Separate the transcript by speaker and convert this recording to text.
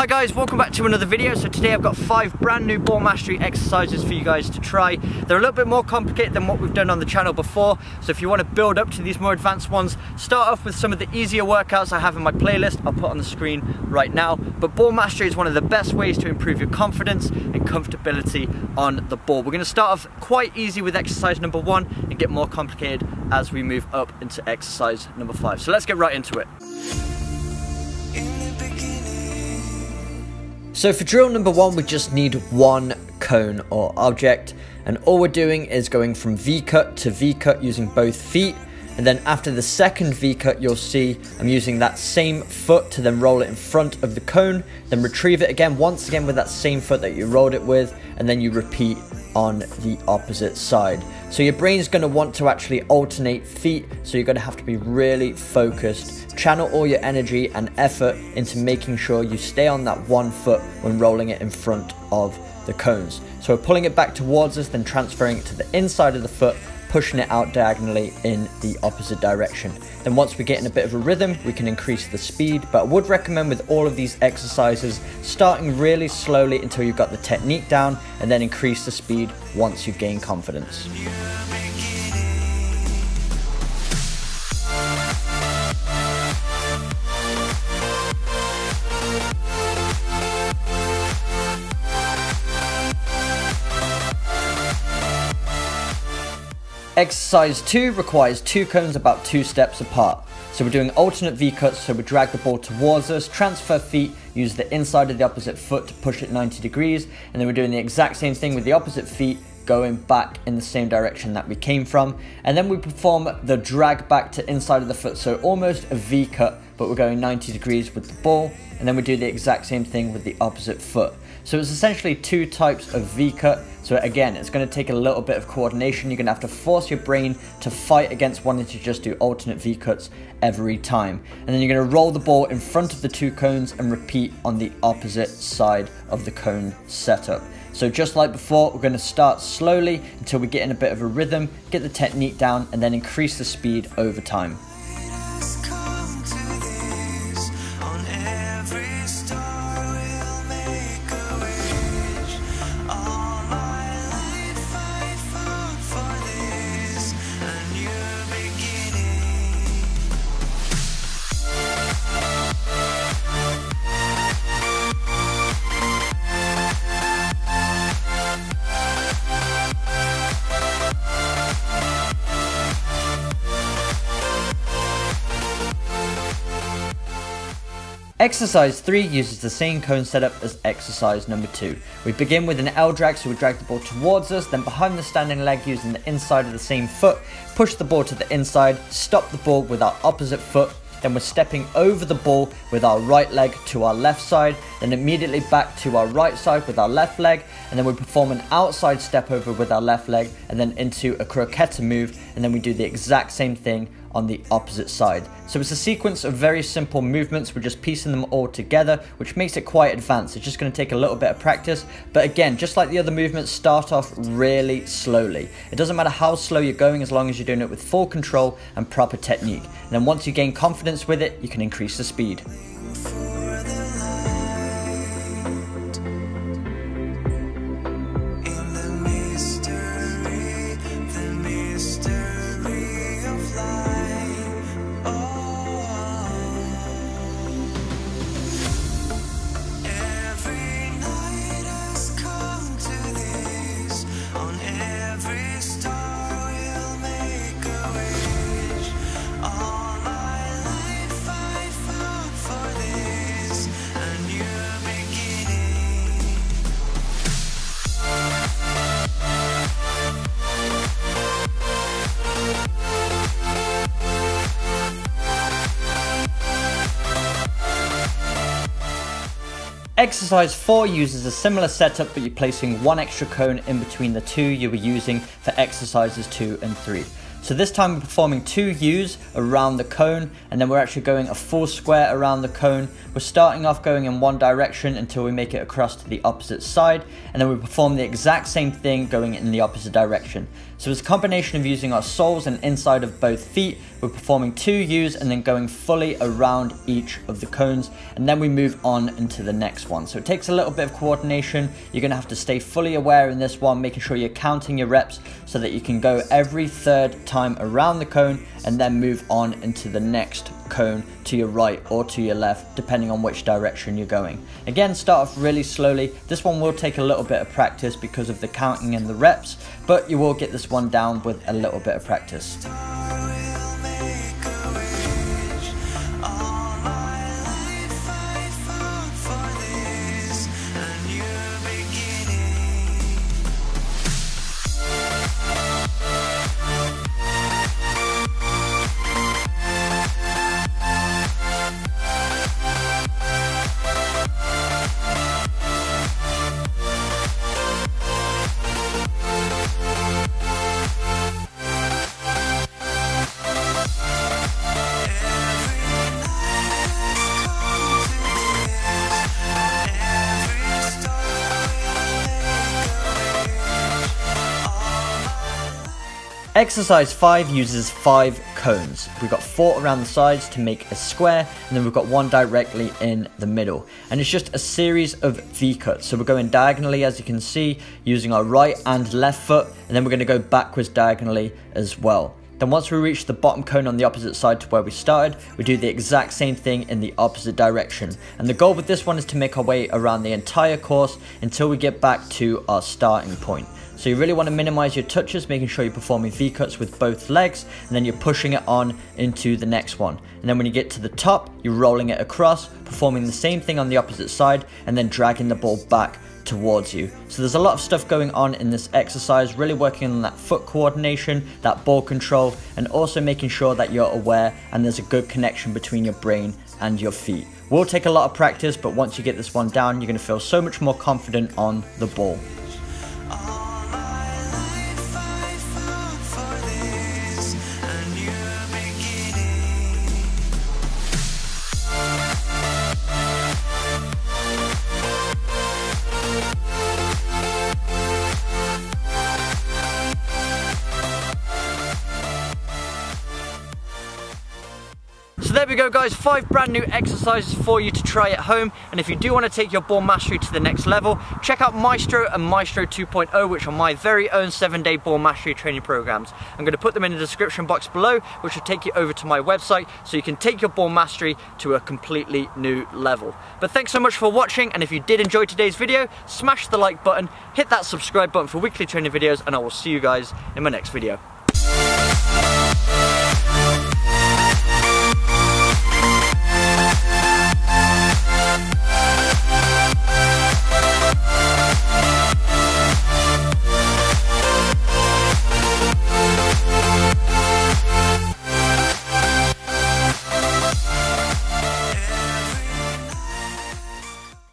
Speaker 1: Hi guys, welcome back to another video. So today I've got 5 brand new ball mastery exercises for you guys to try. They're a little bit more complicated than what we've done on the channel before. So if you want to build up to these more advanced ones, start off with some of the easier workouts I have in my playlist. I'll put on the screen right now. But ball mastery is one of the best ways to improve your confidence and comfortability on the ball. We're going to start off quite easy with exercise number 1 and get more complicated as we move up into exercise number 5. So let's get right into it. So for drill number 1, we just need one cone or object, and all we're doing is going from V-cut to V-cut using both feet, and then after the second V-cut you'll see I'm using that same foot to then roll it in front of the cone, then retrieve it again, once again with that same foot that you rolled it with, and then you repeat on the opposite side. So your brain's going to want to actually alternate feet, so you're going to have to be really focused, channel all your energy and effort into making sure you stay on that one foot when rolling it in front of the cones. So we're pulling it back towards us, then transferring it to the inside of the foot, pushing it out diagonally in the opposite direction. Then once we get in a bit of a rhythm, we can increase the speed, but I would recommend with all of these exercises starting really slowly until you've got the technique down, and then increase the speed once you gain confidence. Exercise 2 requires 2 cones about 2 steps apart. So we're doing alternate V-cuts, so we drag the ball towards us, transfer feet, use the inside of the opposite foot to push it 90 degrees, and then we're doing the exact same thing with the opposite feet, going back in the same direction that we came from, and then we perform the drag back to inside of the foot, so almost a V-cut, but we're going 90 degrees with the ball, and then we do the exact same thing with the opposite foot. So it's essentially 2 types of V-cut. So again, it's going to take a little bit of coordination. You're going to have to force your brain to fight against wanting to just do alternate V-cuts every time. And then you're going to roll the ball in front of the 2 cones and repeat on the opposite side of the cone setup. So just like before, we're going to start slowly until we get in a bit of a rhythm, get the technique down, and then increase the speed over time. Exercise 3 uses the same cone setup as exercise number 2. We begin with an L drag, so we drag the ball towards us, then behind the standing leg using the inside of the same foot, push the ball to the inside, stop the ball with our opposite foot, then we're stepping over the ball with our right leg to our left side, then immediately back to our right side with our left leg, and then we perform an outside step over with our left leg, and then into a croqueta move, and then we do the exact same thing on the opposite side. So it's a sequence of very simple movements. We're just piecing them all together, which makes it quite advanced. It's just going to take a little bit of practice, but again, just like the other movements, start off really slowly. It doesn't matter how slow you're going as long as you're doing it with full control and proper technique. And then once you gain confidence with it, you can increase the speed. Exercise 4 uses a similar setup, but you're placing 1 extra cone in between the 2 you were using for exercises 2 and 3. So this time we're performing 2 U's around the cone, and then we're actually going a full square around the cone. We're starting off going in one direction until we make it across to the opposite side, and then we perform the exact same thing going in the opposite direction. So it's a combination of using our soles and inside of both feet, we're performing 2 U's and then going fully around each of the cones, and then we move on into the next one. So it takes a little bit of coordination. You're going to have to stay fully aware in this one, making sure you're counting your reps so that you can go every 3rd time around the cone and then move on into the next cone to your right or to your left, depending on which direction you're going. Again, start off really slowly. This one will take a little bit of practice because of the counting and the reps, but you will get this one down with a little bit of practice. Exercise 5 uses 5 cones. We've got 4 around the sides to make a square, and then we've got 1 directly in the middle. And it's just a series of V-cuts. So we're going diagonally, as you can see, using our right and left foot, and then we're going to go backwards diagonally as well. Then once we reach the bottom cone on the opposite side to where we started, we do the exact same thing in the opposite direction. And the goal with this one is to make our way around the entire course until we get back to our starting point. So you really want to minimize your touches, making sure you're performing V-cuts with both legs, and then you're pushing it on into the next one. And then when you get to the top, you're rolling it across, performing the same thing on the opposite side, and then dragging the ball back towards you. So there's a lot of stuff going on in this exercise, really working on that foot coordination, that ball control, and also making sure that you're aware and there's a good connection between your brain and your feet. Will take a lot of practice, but once you get this one down, you're going to feel so much more confident on the ball. So there we go guys, 5 brand new exercises for you to try at home, and if you do want to take your ball mastery to the next level, check out Maestro and Maestro 2.0, which are my very own 7-day ball mastery training programs. I'm going to put them in the description box below, which will take you over to my website so you can take your ball mastery to a completely new level. But thanks so much for watching, and if you did enjoy today's video, smash the like button, hit that subscribe button for weekly training videos, and I will see you guys in my next video.